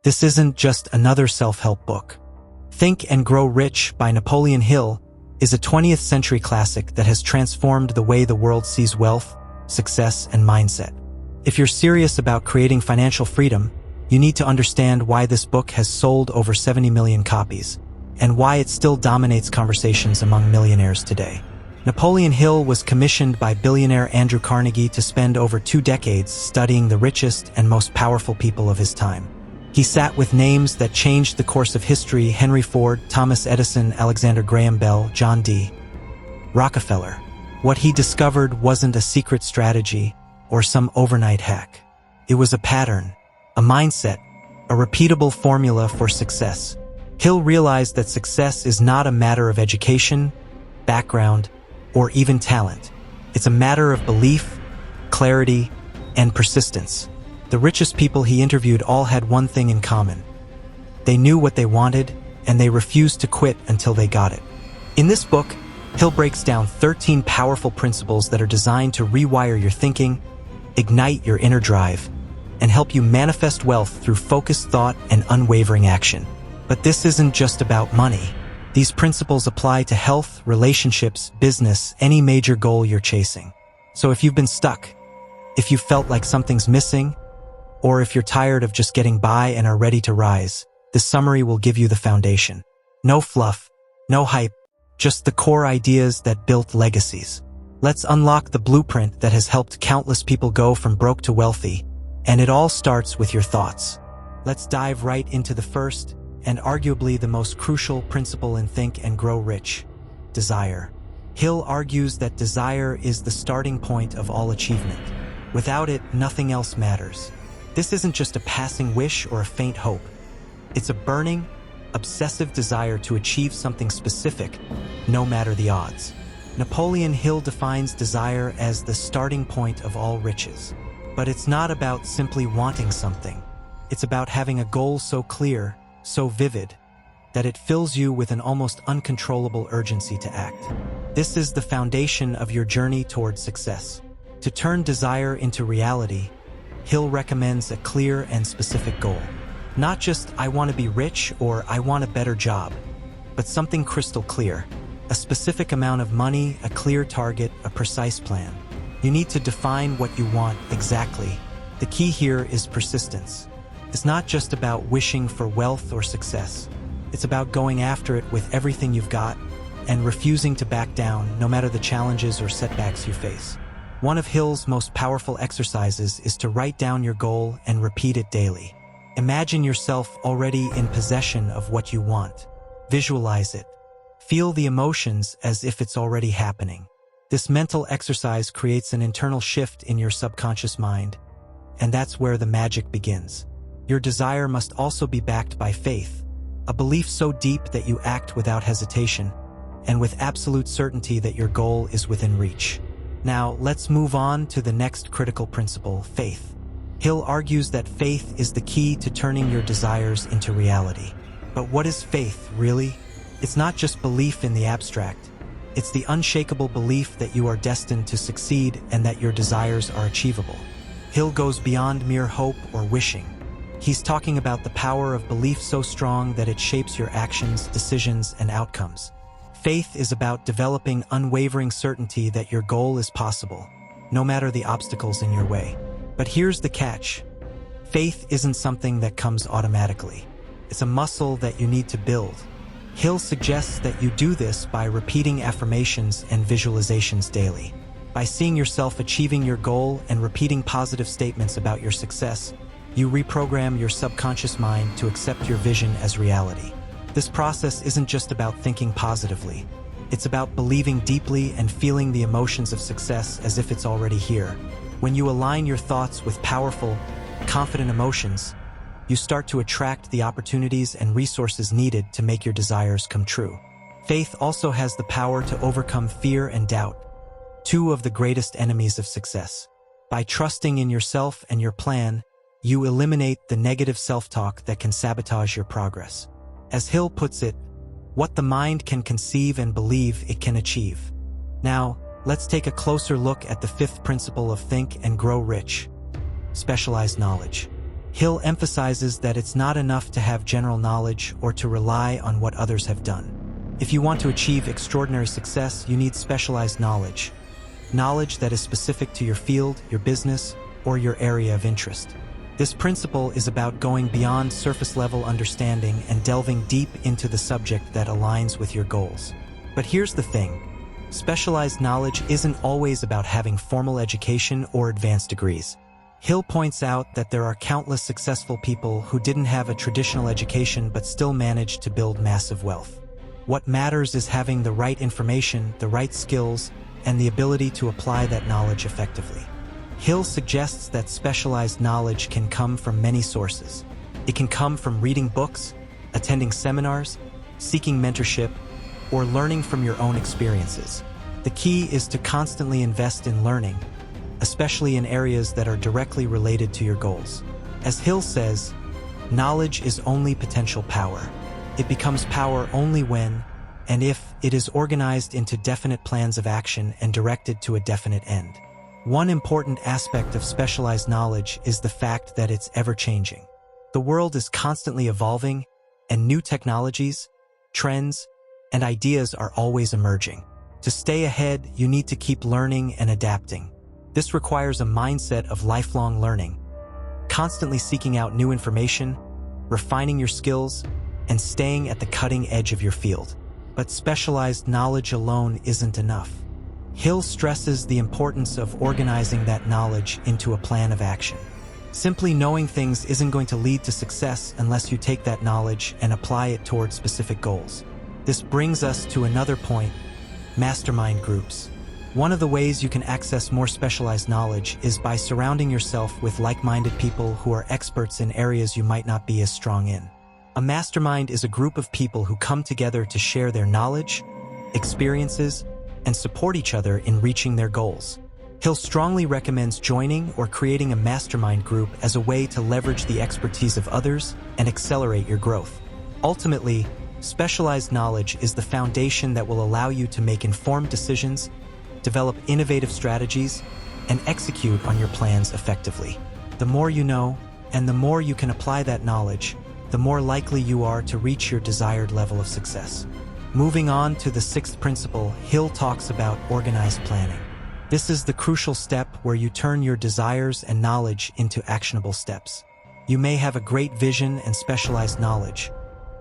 This isn't just another self-help book. Think and Grow Rich by Napoleon Hill is a 20th century classic that has transformed the way the world sees wealth, success, and mindset. If you're serious about creating financial freedom, you need to understand why this book has sold over 70 million copies, and why it still dominates conversations among millionaires today. Napoleon Hill was commissioned by billionaire Andrew Carnegie to spend over 2 decades studying the richest and most powerful people of his time. He sat with names that changed the course of history: Henry Ford, Thomas Edison, Alexander Graham Bell, John D. Rockefeller. What he discovered wasn't a secret strategy or some overnight hack. It was a pattern, a mindset, a repeatable formula for success. Hill realized that success is not a matter of education, background, or even talent. It's a matter of belief, clarity, and persistence. The richest people he interviewed all had one thing in common. They knew what they wanted, and they refused to quit until they got it. In this book, Hill breaks down 13 powerful principles that are designed to rewire your thinking, ignite your inner drive, and help you manifest wealth through focused thought and unwavering action. But this isn't just about money. These principles apply to health, relationships, business, any major goal you're chasing. So if you've been stuck, if you felt like something's missing, or if you're tired of just getting by and are ready to rise, this summary will give you the foundation. No fluff, no hype, just the core ideas that built legacies. Let's unlock the blueprint that has helped countless people go from broke to wealthy, and it all starts with your thoughts. Let's dive right into the first, and arguably the most crucial principle in Think and Grow Rich: desire. Hill argues that desire is the starting point of all achievement. Without it, nothing else matters. This isn't just a passing wish or a faint hope. It's a burning, obsessive desire to achieve something specific, no matter the odds. Napoleon Hill defines desire as the starting point of all riches. But it's not about simply wanting something. It's about having a goal so clear, so vivid, that it fills you with an almost uncontrollable urgency to act. This is the foundation of your journey towards success. To turn desire into reality, Hill recommends a clear and specific goal. Not just "I want to be rich" or "I want a better job," but something crystal clear. A specific amount of money, a clear target, a precise plan. You need to define what you want exactly. The key here is persistence. It's not just about wishing for wealth or success. It's about going after it with everything you've got and refusing to back down no matter the challenges or setbacks you face. One of Hill's most powerful exercises is to write down your goal and repeat it daily. Imagine yourself already in possession of what you want. Visualize it. Feel the emotions as if it's already happening. This mental exercise creates an internal shift in your subconscious mind, and that's where the magic begins. Your desire must also be backed by faith, a belief so deep that you act without hesitation, and with absolute certainty that your goal is within reach. Now, let's move on to the next critical principle: faith. Hill argues that faith is the key to turning your desires into reality. But what is faith, really? It's not just belief in the abstract. It's the unshakable belief that you are destined to succeed and that your desires are achievable. Hill goes beyond mere hope or wishing. He's talking about the power of belief so strong that it shapes your actions, decisions, and outcomes. Faith is about developing unwavering certainty that your goal is possible, no matter the obstacles in your way. But here's the catch. Faith isn't something that comes automatically. It's a muscle that you need to build. Hill suggests that you do this by repeating affirmations and visualizations daily. By seeing yourself achieving your goal and repeating positive statements about your success, you reprogram your subconscious mind to accept your vision as reality. This process isn't just about thinking positively. It's about believing deeply and feeling the emotions of success as if it's already here. When you align your thoughts with powerful, confident emotions, you start to attract the opportunities and resources needed to make your desires come true. Faith also has the power to overcome fear and doubt, two of the greatest enemies of success. By trusting in yourself and your plan, you eliminate the negative self-talk that can sabotage your progress. As Hill puts it, what the mind can conceive and believe it can achieve. Now, let's take a closer look at the fifth principle of Think and Grow Rich: specialized knowledge. Hill emphasizes that it's not enough to have general knowledge or to rely on what others have done. If you want to achieve extraordinary success, you need specialized knowledge. Knowledge that is specific to your field, your business, or your area of interest. This principle is about going beyond surface-level understanding and delving deep into the subject that aligns with your goals. But here's the thing. Specialized knowledge isn't always about having formal education or advanced degrees. Hill points out that there are countless successful people who didn't have a traditional education but still managed to build massive wealth. What matters is having the right information, the right skills, and the ability to apply that knowledge effectively. Hill suggests that specialized knowledge can come from many sources. It can come from reading books, attending seminars, seeking mentorship, or learning from your own experiences. The key is to constantly invest in learning, especially in areas that are directly related to your goals. As Hill says, knowledge is only potential power. It becomes power only when, and if, it is organized into definite plans of action and directed to a definite end. One important aspect of specialized knowledge is the fact that it's ever-changing. The world is constantly evolving, and new technologies, trends, and ideas are always emerging. To stay ahead, you need to keep learning and adapting. This requires a mindset of lifelong learning, constantly seeking out new information, refining your skills, and staying at the cutting edge of your field. But specialized knowledge alone isn't enough. Hill stresses the importance of organizing that knowledge into a plan of action. Simply knowing things isn't going to lead to success unless you take that knowledge and apply it towards specific goals. This brings us to another point: mastermind groups. One of the ways you can access more specialized knowledge is by surrounding yourself with like-minded people who are experts in areas you might not be as strong in. A mastermind is a group of people who come together to share their knowledge, experiences, and support each other in reaching their goals. Hill strongly recommends joining or creating a mastermind group as a way to leverage the expertise of others and accelerate your growth. Ultimately, specialized knowledge is the foundation that will allow you to make informed decisions, develop innovative strategies, and execute on your plans effectively. The more you know, and the more you can apply that knowledge, the more likely you are to reach your desired level of success. Moving on to the sixth principle, Hill talks about organized planning. This is the crucial step where you turn your desires and knowledge into actionable steps. You may have a great vision and specialized knowledge,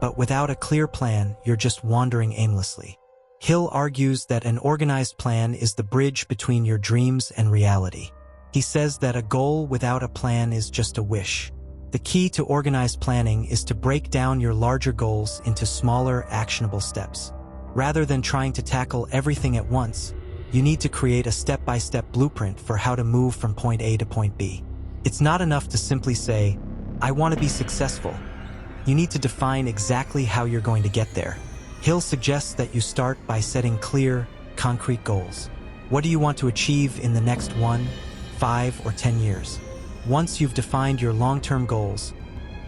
but without a clear plan, you're just wandering aimlessly. Hill argues that an organized plan is the bridge between your dreams and reality. He says that a goal without a plan is just a wish. The key to organized planning is to break down your larger goals into smaller, actionable steps. Rather than trying to tackle everything at once, you need to create a step-by-step blueprint for how to move from point A to point B. It's not enough to simply say, "I want to be successful." You need to define exactly how you're going to get there. Hill suggests that you start by setting clear, concrete goals. What do you want to achieve in the next 1, 5, or 10 years? Once you've defined your long-term goals,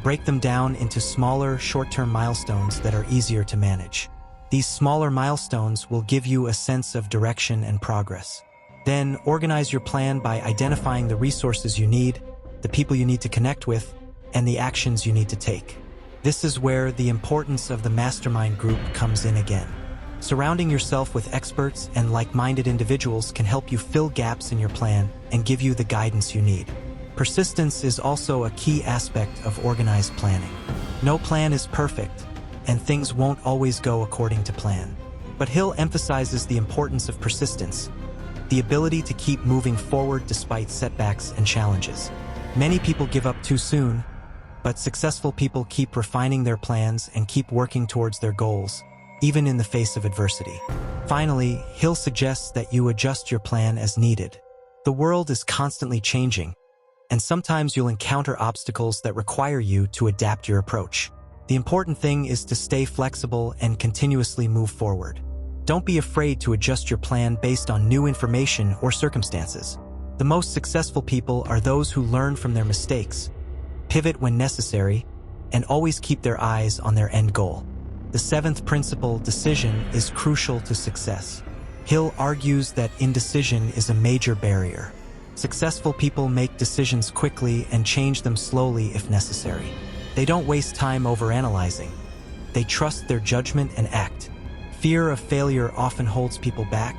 break them down into smaller, short-term milestones that are easier to manage. These smaller milestones will give you a sense of direction and progress. Then, organize your plan by identifying the resources you need, the people you need to connect with, and the actions you need to take. This is where the importance of the mastermind group comes in again. Surrounding yourself with experts and like-minded individuals can help you fill gaps in your plan and give you the guidance you need. Persistence is also a key aspect of organized planning. No plan is perfect, and things won't always go according to plan. But Hill emphasizes the importance of persistence, the ability to keep moving forward despite setbacks and challenges. Many people give up too soon, but successful people keep refining their plans and keep working towards their goals, even in the face of adversity. Finally, Hill suggests that you adjust your plan as needed. The world is constantly changing, and sometimes you'll encounter obstacles that require you to adapt your approach. The important thing is to stay flexible and continuously move forward. Don't be afraid to adjust your plan based on new information or circumstances. The most successful people are those who learn from their mistakes, pivot when necessary, and always keep their eyes on their end goal. The seventh principle, decision, is crucial to success. Hill argues that indecision is a major barrier. Successful people make decisions quickly and change them slowly if necessary. They don't waste time overanalyzing. They trust their judgment and act. Fear of failure often holds people back,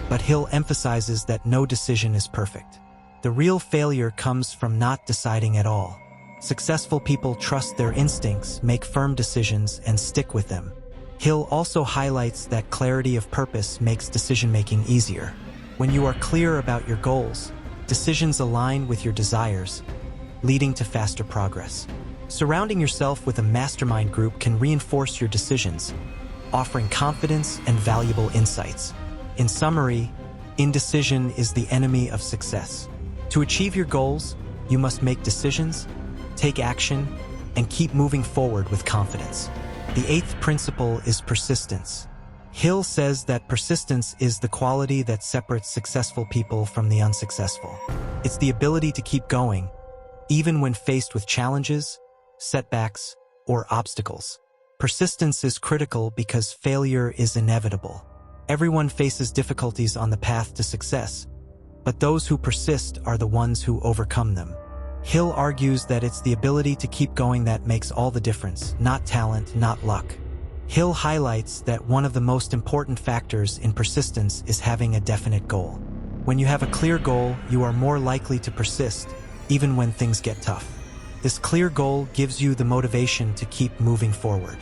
but Hill emphasizes that no decision is perfect. The real failure comes from not deciding at all. Successful people trust their instincts, make firm decisions, and stick with them. Hill also highlights that clarity of purpose makes decision-making easier. When you are clear about your goals, decisions align with your desires, leading to faster progress. Surrounding yourself with a mastermind group can reinforce your decisions, offering confidence and valuable insights. In summary, indecision is the enemy of success. To achieve your goals, you must make decisions, take action, and keep moving forward with confidence. The 8th principle is persistence. Hill says that persistence is the quality that separates successful people from the unsuccessful. It's the ability to keep going, even when faced with challenges, setbacks, or obstacles. Persistence is critical because failure is inevitable. Everyone faces difficulties on the path to success, but those who persist are the ones who overcome them. Hill argues that it's the ability to keep going that makes all the difference, not talent, not luck. Hill highlights that one of the most important factors in persistence is having a definite goal. When you have a clear goal, you are more likely to persist, even when things get tough. This clear goal gives you the motivation to keep moving forward.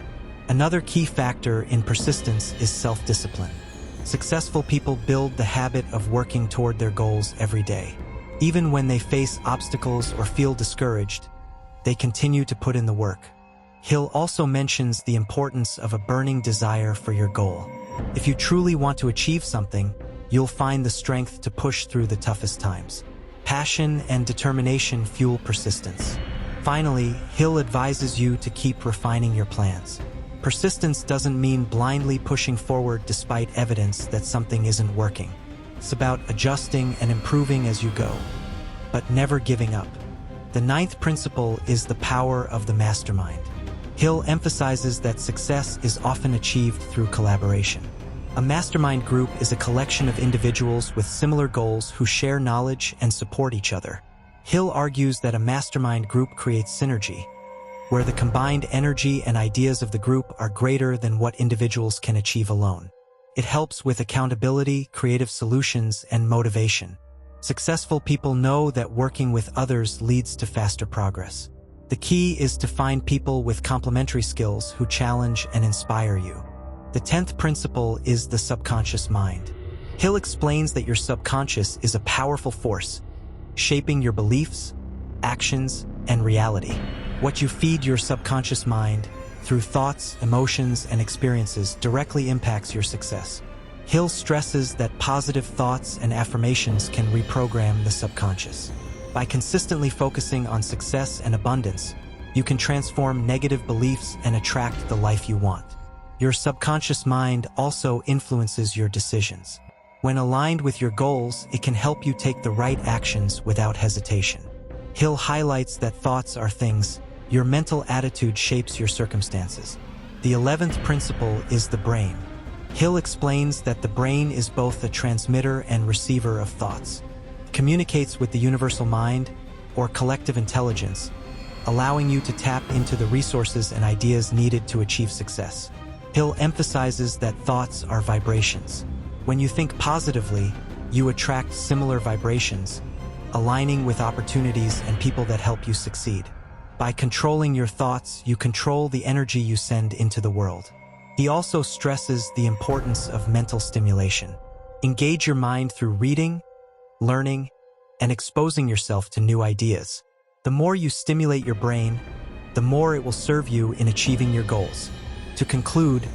Another key factor in persistence is self-discipline. Successful people build the habit of working toward their goals every day. Even when they face obstacles or feel discouraged, they continue to put in the work. Hill also mentions the importance of a burning desire for your goal. If you truly want to achieve something, you'll find the strength to push through the toughest times. Passion and determination fuel persistence. Finally, Hill advises you to keep refining your plans. Persistence doesn't mean blindly pushing forward despite evidence that something isn't working. It's about adjusting and improving as you go, but never giving up. The 9th principle is the power of the mastermind. Hill emphasizes that success is often achieved through collaboration. A mastermind group is a collection of individuals with similar goals who share knowledge and support each other. Hill argues that a mastermind group creates synergy, where the combined energy and ideas of the group are greater than what individuals can achieve alone. It helps with accountability, creative solutions, and motivation. Successful people know that working with others leads to faster progress. The key is to find people with complementary skills who challenge and inspire you. The 10th principle is the subconscious mind. Hill explains that your subconscious is a powerful force, shaping your beliefs, actions, and reality. What you feed your subconscious mind through thoughts, emotions, and experiences directly impacts your success. Hill stresses that positive thoughts and affirmations can reprogram the subconscious. By consistently focusing on success and abundance, you can transform negative beliefs and attract the life you want. Your subconscious mind also influences your decisions. When aligned with your goals, it can help you take the right actions without hesitation. Hill highlights that thoughts are things. Your mental attitude shapes your circumstances. The 11th principle is the brain. Hill explains that the brain is both a transmitter and receiver of thoughts. It communicates with the universal mind, or collective intelligence, allowing you to tap into the resources and ideas needed to achieve success. Hill emphasizes that thoughts are vibrations. When you think positively, you attract similar vibrations, aligning with opportunities and people that help you succeed. By controlling your thoughts, you control the energy you send into the world. He also stresses the importance of mental stimulation. Engage your mind through reading, learning, and exposing yourself to new ideas. The more you stimulate your brain, the more it will serve you in achieving your goals. To conclude,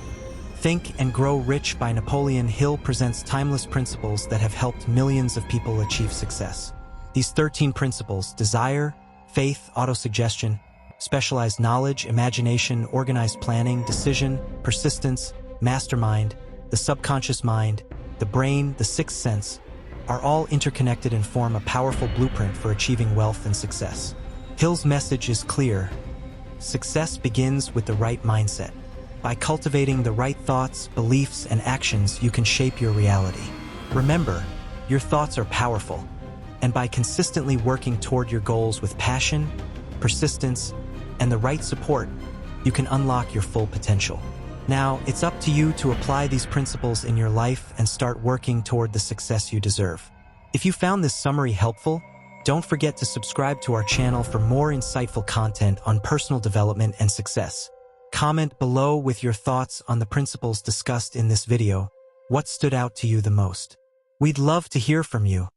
Think and Grow Rich by Napoleon Hill presents timeless principles that have helped millions of people achieve success. These 13 principles: desire, faith, autosuggestion, specialized knowledge, imagination, organized planning, decision, persistence, mastermind, the subconscious mind, the brain, the sixth sense, are all interconnected and form a powerful blueprint for achieving wealth and success. Hill's message is clear. Success begins with the right mindset. By cultivating the right thoughts, beliefs, and actions, you can shape your reality. Remember, your thoughts are powerful. And by consistently working toward your goals with passion, persistence, and the right support, you can unlock your full potential. Now, it's up to you to apply these principles in your life and start working toward the success you deserve. If you found this summary helpful, don't forget to subscribe to our channel for more insightful content on personal development and success. Comment below with your thoughts on the principles discussed in this video. What stood out to you the most? We'd love to hear from you.